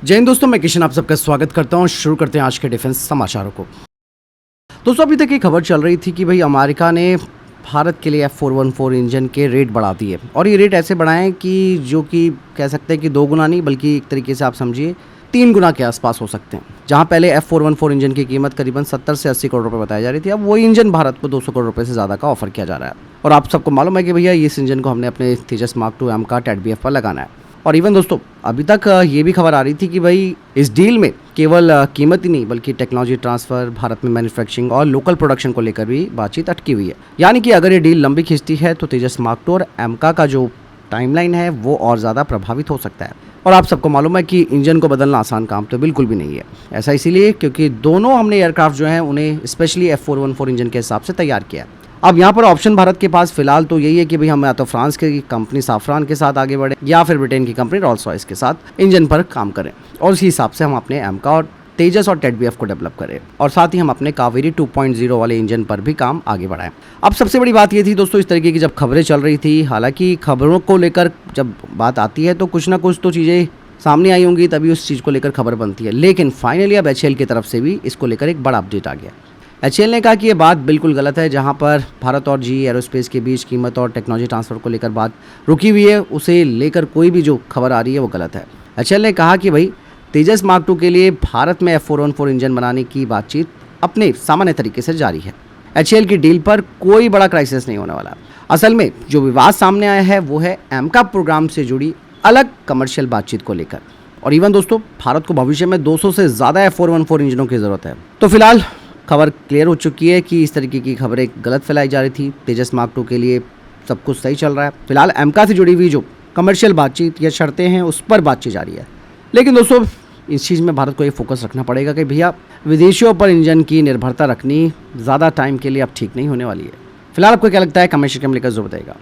जय हिंद दोस्तों, मैं किशन आप सबका स्वागत करता हूं। शुरू करते हैं आज के डिफेंस समाचारों को। दोस्तों, अभी तक एक खबर चल रही थी कि भाई अमेरिका ने भारत के लिए F414 इंजन के रेट बढ़ा दिए और ये रेट ऐसे बढ़ाएं कि जो कि कह सकते हैं कि 2 गुना नहीं बल्कि एक तरीके से आप समझिए 3 गुना के आसपास हो सकते हैं। जहां पहले F414 इंजन की कीमत करीबन 70 से 80 करोड़ रुपए बताई जा रही थी, अब वही इंजन भारत को 200 करोड़ रुपए से ज़्यादा का ऑफर किया जा रहा है। और आप सबको मालूम है कि भैया इस इंजन को हमने अपने तेजस मार्क 2 एम का TED-BF पर लगाना है। और इवन दोस्तों, अभी तक ये भी खबर आ रही थी कि भाई इस डील में केवल कीमत ही नहीं बल्कि टेक्नोलॉजी ट्रांसफ़र, भारत में मैन्युफैक्चरिंग और लोकल प्रोडक्शन को लेकर भी बातचीत अटकी हुई है। यानी कि अगर ये डील लंबी खिंचती है तो तेजस मार्क 2 और एमका का जो टाइमलाइन है वो और ज़्यादा प्रभावित हो सकता है। और आप सबको मालूम है कि इंजन को बदलना आसान काम तो बिल्कुल भी नहीं है। ऐसा इसीलिए क्योंकि दोनों हमने एयरक्राफ्ट जो हैं उन्हें स्पेशली F414 इंजन के हिसाब से तैयार किया है। अब यहाँ पर ऑप्शन भारत के पास फिलहाल तो यही है कि भाई हम या तो फ्रांस की कंपनी साफरान के साथ आगे बढ़े या फिर ब्रिटेन की कंपनी रॉल्स रॉयस के साथ इंजन पर काम करें और उसी हिसाब से हम अपने एमका और तेजस और TED-BF को डेवलप करें और साथ ही हम अपने कावेरी 2.0 वाले इंजन पर भी काम आगे बढ़ाएं। अब सबसे बड़ी बात ये थी दोस्तों, इस तरीके की जब खबरें चल रही थी, हालांकि खबरों को लेकर जब बात आती है तो कुछ ना कुछ तो चीज़ें सामने आई होंगी तभी उस चीज़ को लेकर खबर बनती है। लेकिन फाइनली अब HAL की तरफ से भी इसको लेकर एक बड़ा अपडेट आ गया। HAL ने कहा कि ये बात बिल्कुल गलत है। जहां पर भारत और GE एरोस्पेस के बीच कीमत और टेक्नोलॉजी ट्रांसफ़र को लेकर बात रुकी हुई है, उसे लेकर कोई भी जो खबर आ रही है वो गलत है। HAL ने कहा कि भाई तेजस मार्क 2 के लिए भारत में F414 इंजन बनाने की बातचीत अपने सामान्य तरीके से जारी है। HAL की डील पर कोई बड़ा क्राइसिस नहीं होने वाला। असल में जो विवाद सामने आया है वो है एमका प्रोग्राम से जुड़ी अलग कमर्शियल बातचीत को लेकर। और इवन दोस्तों, भारत को भविष्य में 200 से ज़्यादा F414 इंजनों की ज़रूरत है। तो फिलहाल खबर क्लियर हो चुकी है कि इस तरीके की खबरें गलत फैलाई जा रही थी। तेजस मार्क 2 के लिए सब कुछ सही चल रहा है। फिलहाल एमका से जुड़ी हुई जो कमर्शियल बातचीत या शर्तें हैं उस पर बातचीत जारी है। लेकिन दोस्तों, इस चीज़ में भारत को ये फोकस रखना पड़ेगा कि भैया विदेशियों पर इंजन की निर्भरता रखनी ज़्यादा टाइम के लिए अब ठीक नहीं होने वाली है। फिलहाल आपको क्या लगता है कमेंट सेक्शन में लिखकर जरूर बताइएगा।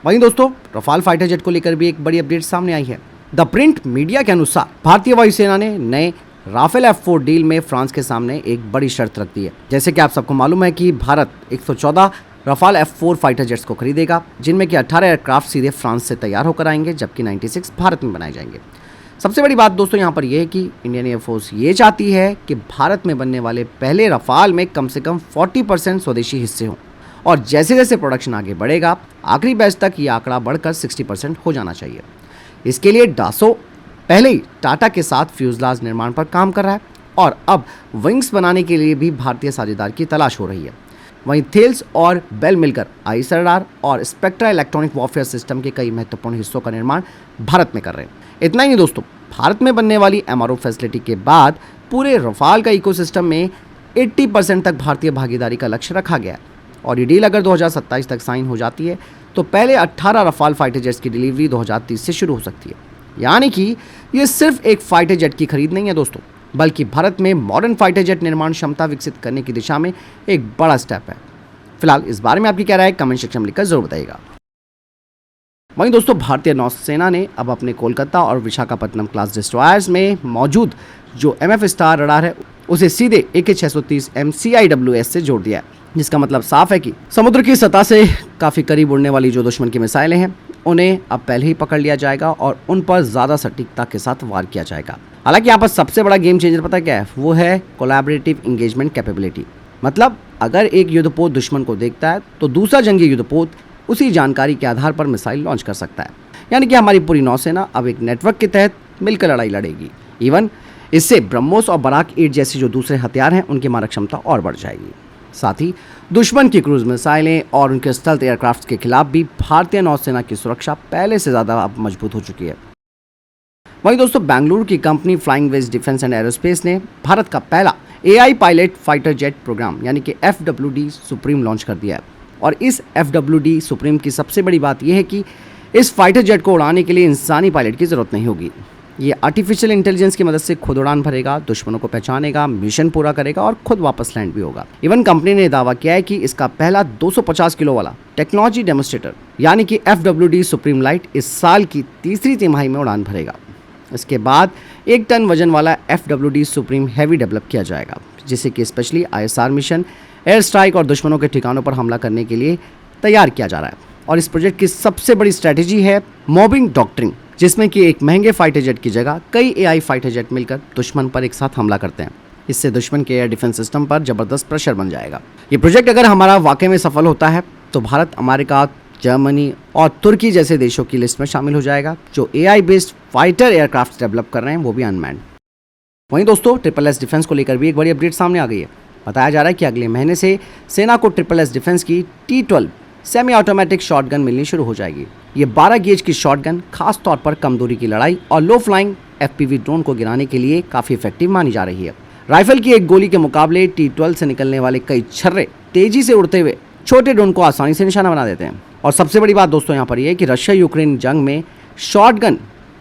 वहीं दोस्तों, रफाल फाइटर जेट को लेकर भी एक बड़ी अपडेट सामने आई है। द प्रिंट मीडिया के अनुसार भारतीय वायुसेना ने नए राफेल F4 डील में फ्रांस के सामने एक बड़ी शर्त रख दी है। जैसे कि आप सबको मालूम है कि Bharat 114 Rafale F4 fighter jets को खरीदेगा, जिनमें कि 18 एयरक्राफ्ट सीधे फ्रांस से तैयार होकर आएंगे जबकि 96 भारत में बनाए जाएंगे। सबसे बड़ी बात दोस्तों यहाँ पर यह है कि इंडियन एयरफोर्स ये चाहती है कि भारत में बनने वाले पहले रफाल में कम से कम 40% स्वदेशी हिस्से हों और जैसे जैसे प्रोडक्शन आगे बढ़ेगा आखिरी बैच तक ये आंकड़ा बढ़कर 60% हो जाना चाहिए। इसके लिए डासो पहले ही टाटा के साथ फ्यूजलाज निर्माण पर काम कर रहा है और अब विंग्स बनाने के लिए भी भारतीय साझेदार की तलाश हो रही है। वहीं थेल्स और बेल मिलकर आइस रडार और स्पेक्ट्रा इलेक्ट्रॉनिक वॉरफेयर सिस्टम के कई महत्वपूर्ण हिस्सों का निर्माण भारत में कर रहे हैं। इतना ही नहीं दोस्तों, भारत में बनने वाली MRO फैसिलिटी के बाद पूरे रफाल का इकोसिस्टम में 80% तक भारतीय भागीदारी का लक्ष्य रखा गया है। और ये डील अगर 2027 तक साइन हो जाती है तो पहले 18 रफाल फाइटर जेट्स की डिलीवरी 2030 से शुरू हो सकती है। यानी कि ये सिर्फ एक फाइटर जेट की खरीद नहीं है दोस्तों, बल्कि भारत में मॉडर्न फाइटर जेट निर्माण क्षमता विकसित करने की दिशा में एक बड़ा स्टेप है। फिलहाल इस बारे में आपकी क्या राय है कमेंट सेक्शन में लिखकर जरूर बताइएगा। वहीं दोस्तों, भारतीय नौसेना ने अब अपने कोलकाता और विशाखापट्टनम क्लास डिस्ट्रॉयर्स में मौजूद जो MF स्टार रडार है उसे सीधे AK-630 MCIWS से जोड़ दिया है, जिसका मतलब साफ है कि समुद्र की सतह से काफ़ी करीब उड़ने वाली जो दुश्मन की मिसाइलें हैं उन्हें अब पहले ही पकड़ लिया जाएगा और उन पर ज़्यादा सटीकता के साथ वार किया जाएगा। हालांकि यहाँ पर सबसे बड़ा गेम चेंजर पता क्या है, वो है कोलैबोरेटिव इंगेजमेंट कैपेबिलिटी। मतलब अगर एक युद्धपोत दुश्मन को देखता है तो दूसरा जंगी युद्धपोत उसी जानकारी के आधार पर मिसाइल लॉन्च कर सकता है। यानी कि हमारी पूरी नौसेना अब एक नेटवर्क के तहत मिलकर लड़ाई लड़ेगी। इवन इससे ब्रह्मोस और बराक 8 जैसे जो दूसरे हथियार हैं उनकी मारक क्षमता और बढ़ जाएगी। साथ ही दुश्मन की क्रूज मिसाइलें और उनके स्टेल्थ एयरक्राफ्ट के खिलाफ भी भारतीय नौसेना की सुरक्षा पहले से ज़्यादा अब मजबूत हो चुकी है। वहीं दोस्तों, बेंगलुरु की company flying wedge defence and aerospace ने भारत का पहला AI pilot fighter jet programme यानी कि FWD सुप्रीम लॉन्च कर दिया है। और इस FWD सुप्रीम की सबसे बड़ी बात यह है कि इस फाइटर जेट को उड़ाने के लिए इंसानी पायलट की ज़रूरत नहीं होगी। ये आर्टिफिशियल इंटेलिजेंस की मदद से खुद उड़ान भरेगा, दुश्मनों को पहचानेगा, मिशन पूरा करेगा और खुद वापस लैंड भी होगा। इवन कंपनी ने दावा किया है कि इसका पहला 250 किलो वाला टेक्नोलॉजी डेमोस्ट्रेटर यानी कि FWD सुप्रीम लाइट इस साल की तीसरी तिमाही में उड़ान भरेगा। इसके बाद 1 टन वजन वाला FWD सुप्रीम हैवी डेवलप किया जाएगा, जिसे कि specially ISR mission, air strike और दुश्मनों के ठिकानों पर हमला करने के लिए तैयार किया जा रहा है। और इस प्रोजेक्ट की सबसे बड़ी स्ट्रैटेजी है मॉबिंग डॉक्ट्रिन, जिसमें कि एक महंगे फाइटर जेट की जगह कई AI फाइटर जेट मिलकर दुश्मन पर एक साथ हमला करते हैं। इससे दुश्मन के एयर डिफेंस सिस्टम पर जबरदस्त प्रेशर बन जाएगा। ये प्रोजेक्ट अगर हमारा वाकई में सफल होता है तो भारत अमेरिका, जर्मनी और तुर्की जैसे देशों की लिस्ट में शामिल हो जाएगा जो AI based fighter aircraft develop कर रहे हैं, वो भी अनमैन्ड। वहीं दोस्तों SSS डिफेंस को लेकर भी एक बड़ी अपडेट सामने आ गई है। बताया जा रहा है कि अगले महीने से सेना को SSS डिफेंस की T12 सेमी ऑटोमेटिक शॉटगन मिलनी शुरू हो जाएगी। ये 12 गेज की शॉटगन खास तौर पर कम दूरी की लड़ाई और लो फ्लाइंग FPV ड्रोन को गिराने के लिए काफ़ी इफेक्टिव मानी जा रही है। राइफल की एक गोली के मुकाबले T12 से निकलने वाले कई छर्रे तेजी से उड़ते हुए छोटे ड्रोन को आसानी से निशाना बना देते हैं। और सबसे बड़ी बात दोस्तों यहाँ पर यह है कि रशिया यूक्रेन जंग में शॉटगन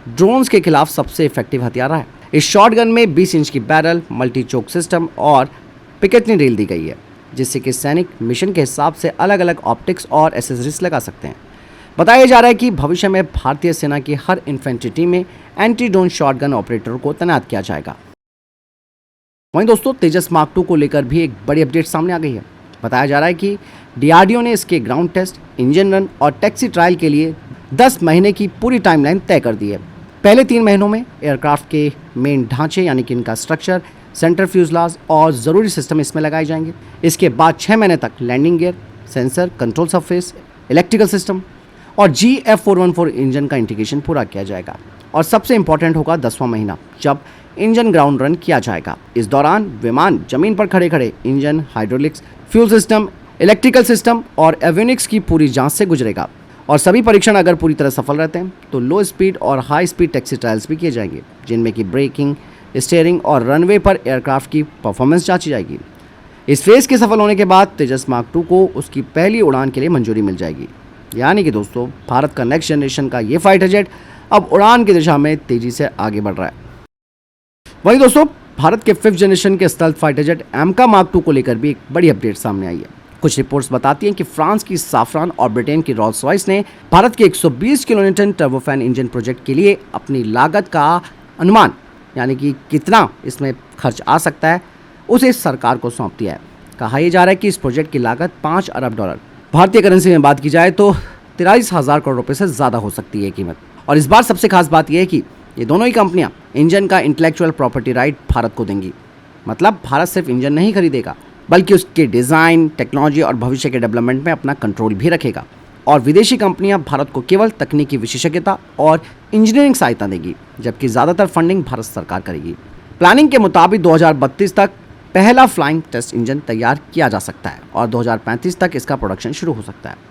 ड्रोन्स के खिलाफ सबसे इफेक्टिव हथियार रहा है। इस शॉटगन में 20 इंच की बैरल, मल्टी चोक सिस्टम और पिकेटनी ड्रिल दी गई है, जिससे कि सैनिक मिशन के हिसाब से अलग अलग ऑप्टिक्स और एसेसरीज लगा सकते हैं। बताया जा रहा है कि भविष्य में भारतीय सेना की हर इन्फेंट्री टीम में एंटी ड्रोन शॉटगन ऑपरेटर को तैनात किया जाएगा। वहीं दोस्तों तेजस मार्क 2 को लेकर भी एक बड़ी अपडेट सामने आ गई है। बताया जा रहा है कि DRDO ने इसके ग्राउंड टेस्ट, इंजन रन और टैक्सी ट्रायल के लिए 10 महीने की पूरी टाइमलाइन तय कर दी है। पहले 3 महीनों में एयरक्राफ्ट के मेन ढांचे यानी कि इनका स्ट्रक्चर, सेंटर फ्यूजलाज और ज़रूरी सिस्टम इसमें लगाए जाएंगे। इसके बाद 6 महीने तक landing gear, sensor, control surface, electrical system और GF414 इंजन का इंटीग्रेशन पूरा किया जाएगा। और सबसे इंपॉर्टेंट होगा 10वां महीना, जब इंजन ग्राउंड रन किया जाएगा। इस दौरान विमान जमीन पर खड़े खड़े engine, hydraulics, fuel system, electrical system और एवियोनिक्स की पूरी जांच से गुजरेगा। और सभी परीक्षण अगर पूरी तरह सफल रहते हैं तो लो स्पीड और हाई स्पीड टैक्सी ट्रायल्स भी किए जाएंगे, जिनमें कि ब्रेकिंग, स्टीयरिंग और रनवे पर एयरक्राफ्ट की परफॉर्मेंस जांची जाएगी। इस फेज के सफल होने के बाद तेजस मार्क 2 को उसकी पहली उड़ान के लिए मंजूरी मिल जाएगी। यानी कि दोस्तों भारत का नेक्स्ट जनरेशन का ये फाइटर जेट अब उड़ान की दिशा में तेजी से आगे बढ़ रहा है। वहीं दोस्तों भारत के 5th जनरेशन के stealth fighter jet AMCA mark 2 को लेकर भी एक बड़ी अपडेट सामने आई है। कुछ रिपोर्ट्स बताती हैं कि फ्रांस की साफ्रान और ब्रिटेन की रॉल्स रॉयस ने भारत के 120 किलोन्यूटन टर्बोफैन इंजन प्रोजेक्ट के लिए अपनी लागत का अनुमान, यानी कि कितना इसमें खर्च आ सकता है, उसे सरकार को सौंप दिया है। कहा यह जा रहा है कि इस प्रोजेक्ट की लागत $5 अरब, भारतीय करेंसी में बात की जाए तो 43,000 करोड़ रुपए से ज़्यादा हो सकती है कीमत। और इस बार सबसे खास बात यह है कि ये दोनों ही कंपनियां इंजन का इंटेलेक्चुअल प्रॉपर्टी राइट भारत को देंगी। मतलब भारत सिर्फ इंजन नहीं खरीदेगा, बल्कि उसके डिज़ाइन, टेक्नोलॉजी और भविष्य के डेवलपमेंट में अपना कंट्रोल भी रखेगा। और विदेशी कंपनियां भारत को केवल तकनीकी विशेषज्ञता और इंजीनियरिंग सहायता देगी, जबकि ज़्यादातर फंडिंग भारत सरकार करेगी। प्लानिंग के मुताबिक 2032 तक पहला फ्लाइंग टेस्ट इंजन तैयार किया जा सकता है और 2035 तक इसका प्रोडक्शन शुरू हो सकता है।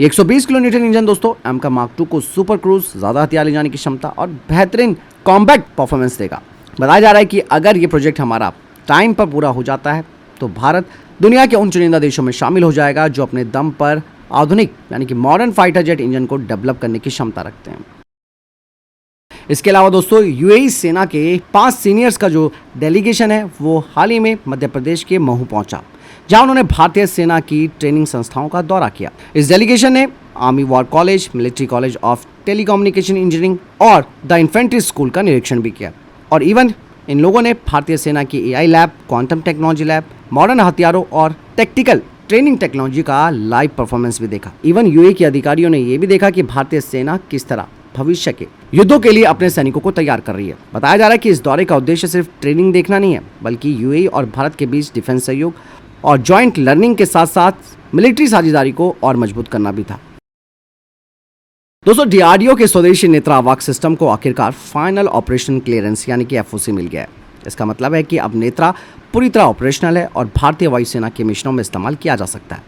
120 किलोन्यूटन इंजन दोस्तों AMCA मार्क 2 को सुपर क्रूज, ज़्यादा हथियार ले जाने की क्षमता और बेहतरीन कॉम्बैट परफॉर्मेंस देगा। बताया जा रहा है कि अगर ये प्रोजेक्ट हमारा टाइम पर पूरा हो जाता है तो भारत दुनिया के उन चुनिंदा देशों में शामिल हो जाएगा जो अपने दम पर आधुनिक यानी कि मॉडर्न फाइटर जेट इंजन को डेवलप करने की क्षमता रखते हैं। इसके अलावा दोस्तों UAE सेना के 5 सीनियर्स का जो डेलीगेशन है वो हाल ही में मध्य प्रदेश के महू पहुंचा, जहां उन्होंने भारतीय सेना की ट्रेनिंग संस्थाओं का दौरा किया। इस डेलीगेशन ने army war college, military college of telecommunication engineering और द इन्फेंट्री स्कूल का निरीक्षण भी किया। और इवन इन लोगों ने भारतीय सेना की AI lab, quantum technology lab, modern हथियारों और टैक्टिकल ट्रेनिंग टेक्नोलॉजी का लाइव परफॉर्मेंस भी देखा। इवन UAE के अधिकारियों ने यह भी देखा कि भारतीय सेना किस तरह भविष्य के युद्धों के लिए अपने सैनिकों को तैयार कर रही है। बताया जा रहा है कि इस दौरे का उद्देश्य सिर्फ ट्रेनिंग देखना नहीं है, बल्कि UAE और भारत के बीच डिफेंस सहयोग और जॉइंट लर्निंग के साथ साथ मिलिट्री साझेदारी को और मजबूत करना भी था। दोस्तों DRDO के स्वदेशी नेत्रा अवाक सिस्टम को आखिरकार फाइनल ऑपरेशन क्लियरेंस यानी कि FOC मिल गया है। इसका मतलब है कि अब नेत्रा पूरी तरह ऑपरेशनल है और भारतीय वायुसेना के मिशनों में इस्तेमाल किया जा सकता है।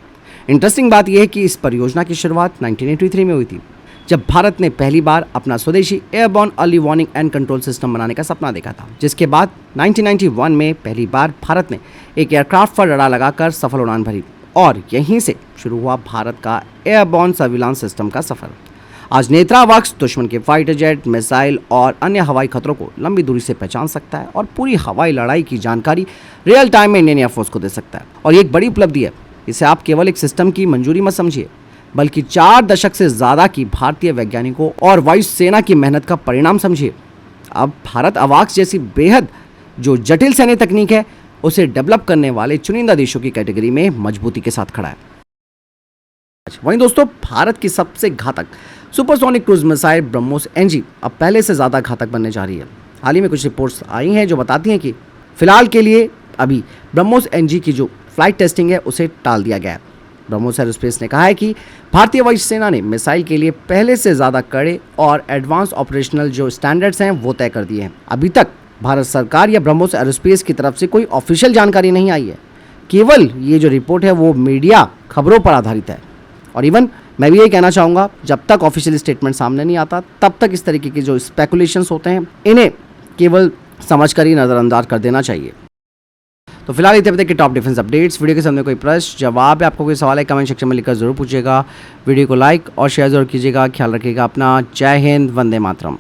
इंटरेस्टिंग बात यह है कि इस परियोजना की शुरुआत 1983 में हुई थी, जब भारत ने पहली बार अपना स्वदेशी airborne early warning and control system बनाने का सपना देखा था, जिसके बाद 1991 में पहली बार भारत ने एक एयरक्राफ्ट पर रडार लगाकर सफल उड़ान भरी और यहीं से शुरू हुआ भारत का एयरबॉर्न सर्विलांस सिस्टम का सफर। आज नेत्रा अवाक्स दुश्मन के फाइटर जेट, मिसाइल और अन्य हवाई खतरों को लंबी दूरी से पहचान सकता है और पूरी हवाई लड़ाई की जानकारी रियल टाइम में इंडियन एयरफोर्स को दे सकता है। और ये एक बड़ी उपलब्धि है। इसे आप केवल एक सिस्टम की मंजूरी मत समझिए, बल्कि 4 दशक से ज़्यादा की भारतीय वैज्ञानिकों और वायुसेना की मेहनत का परिणाम समझिए। अब भारत अवाक्स जैसी बेहद जो जटिल सैन्य तकनीक है उसे डेवलप करने वाले चुनिंदा देशों की कैटेगरी में मजबूती के साथ खड़ा है। वहीं दोस्तों भारत की सबसे घातक supersonic cruise missile BrahMos NG अब पहले से ज़्यादा घातक बनने जा रही है। हाल ही में कुछ रिपोर्ट्स आई हैं जो बताती हैं कि फिलहाल के लिए अभी ब्रह्मोस एनजी की जो फ्लाइट टेस्टिंग है उसे टाल दिया गया है। ब्रह्मोस एरोस्पेस ने कहा है कि भारतीय वायुसेना ने मिसाइल के लिए पहले से ज़्यादा कड़े और एडवांस ऑपरेशनल जो स्टैंडर्ड्स हैं वो तय कर दिए हैं। अभी तक भारत सरकार या ब्रह्मोस एरोस्पेस की तरफ से कोई ऑफिशियल जानकारी नहीं आई है। केवल ये जो रिपोर्ट है वो मीडिया खबरों पर आधारित है। और इवन मैं भी यही कहना चाहूँगा, जब तक ऑफिशियल स्टेटमेंट सामने नहीं आता तब तक इस तरीके के जो स्पेकुलेशंस होते हैं इन्हें केवल समझकर ही नज़रअंदाज कर देना चाहिए। तो फिलहाल इतने तक के टॉप डिफेंस अपडेट्स। वीडियो के सामने कोई प्रश्न जवाब है, आपको कोई सवाल है, कमेंट सेक्शन में लिखकर जरूर पूछिएगा। वीडियो को लाइक और शेयर जरूर कीजिएगा। ख्याल रखिएगा अपना। जय हिंद, वंदे मातरम।